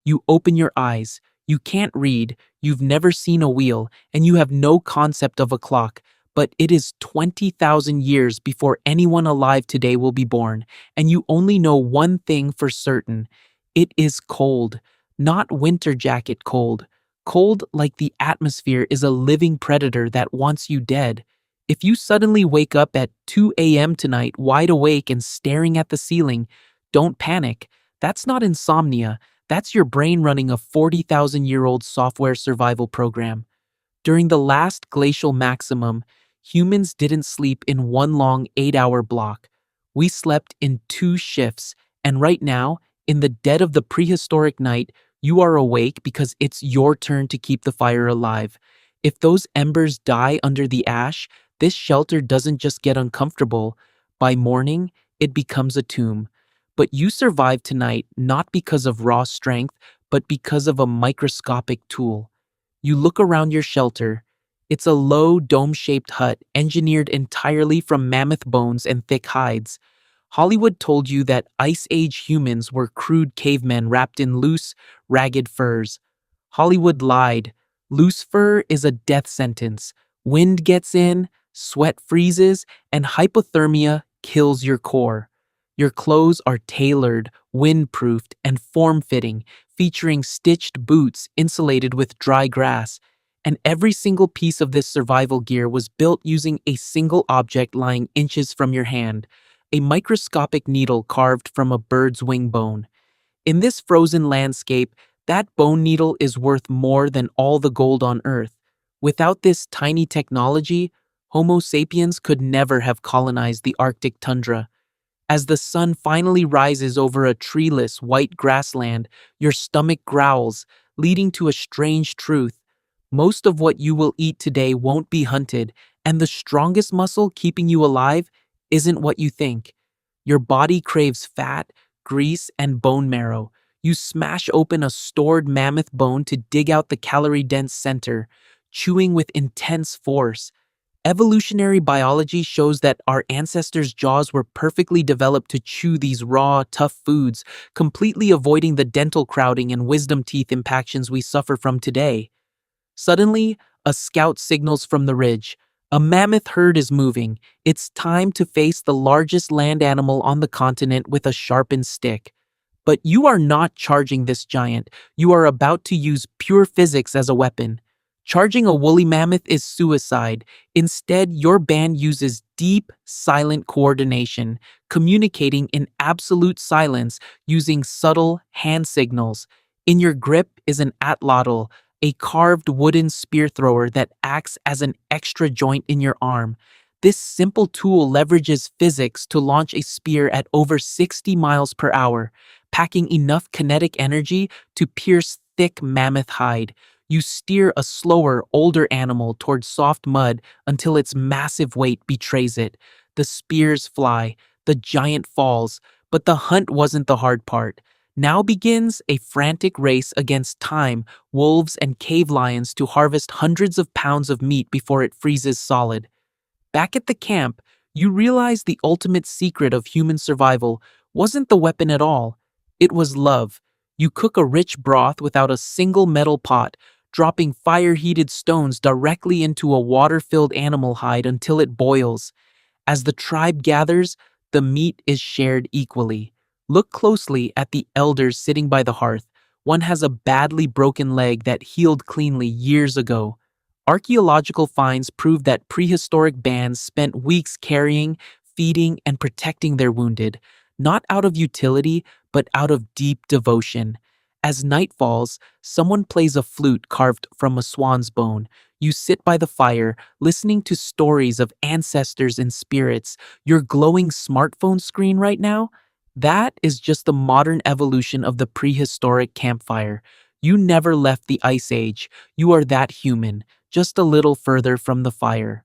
You open your eyes. You can't read, you've never seen a wheel, and you have no concept of a clock. But it is 20,000 years before anyone alive today will be born, and you only know one thing for certain. It is cold. Not winter jacket cold. Cold like the atmosphere is a living predator that wants you dead. If you suddenly wake up at 2 a.m. tonight, wide awake and staring at the ceiling, don't panic. That's not insomnia. That's your brain running a 40,000-year-old software survival program. During the last glacial maximum, humans didn't sleep in one long 8-hour block. We slept in 2 shifts, and right now, in the dead of the prehistoric night, you are awake because it's your turn to keep the fire alive. If those embers die under the ash, this shelter doesn't just get uncomfortable. By morning, it becomes a tomb. But you survived tonight not because of raw strength, but because of a microscopic tool. You look around your shelter. It's a low, dome-shaped hut engineered entirely from mammoth bones and thick hides. Hollywood told you that Ice Age humans were crude cavemen wrapped in loose, ragged furs. Hollywood lied. Loose fur is a death sentence. Wind gets in, sweat freezes, and hypothermia kills your core. Your clothes are tailored, wind-proofed, and form-fitting, featuring stitched boots insulated with dry grass. And every single piece of this survival gear was built using a single object lying inches from your hand, a microscopic needle carved from a bird's wing bone. In this frozen landscape, that bone needle is worth more than all the gold on Earth. Without this tiny technology, Homo sapiens could never have colonized the Arctic tundra. As the sun finally rises over a treeless, white grassland, your stomach growls, leading to a strange truth. Most of what you will eat today won't be hunted, and the strongest muscle keeping you alive isn't what you think. Your body craves fat, grease, and bone marrow. You smash open a stored mammoth bone to dig out the calorie-dense center, chewing with intense force. Evolutionary biology shows that our ancestors' jaws were perfectly developed to chew these raw, tough foods, completely avoiding the dental crowding and wisdom teeth impactions we suffer from today. Suddenly, a scout signals from the ridge. A mammoth herd is moving. It's time to face the largest land animal on the continent with a sharpened stick. But you are not charging this giant. You are about to use pure physics as a weapon. Charging a woolly mammoth is suicide. Instead, your band uses deep, silent coordination, communicating in absolute silence using subtle hand signals. In your grip is an Atlatl, a carved wooden spear thrower that acts as an extra joint in your arm. This simple tool leverages physics to launch a spear at over 60 miles per hour, packing enough kinetic energy to pierce thick mammoth hide. You steer a slower, older animal towards soft mud until its massive weight betrays it. The spears fly, the giant falls, but the hunt wasn't the hard part. Now begins a frantic race against time, wolves and cave lions to harvest hundreds of pounds of meat before it freezes solid. Back at the camp, you realize the ultimate secret of human survival wasn't the weapon at all. It was love. You cook a rich broth without a single metal pot, dropping fire-heated stones directly into a water-filled animal hide until it boils. As the tribe gathers, the meat is shared equally. Look closely at the elders sitting by the hearth. One has a badly broken leg that healed cleanly years ago. Archaeological finds prove that prehistoric bands spent weeks carrying, feeding, and protecting their wounded, not out of utility, but out of deep devotion. As night falls, someone plays a flute carved from a swan's bone. You sit by the fire, listening to stories of ancestors and spirits. Your glowing smartphone screen right now? That is just the modern evolution of the prehistoric campfire. You never left the Ice Age. You are that human, just a little further from the fire.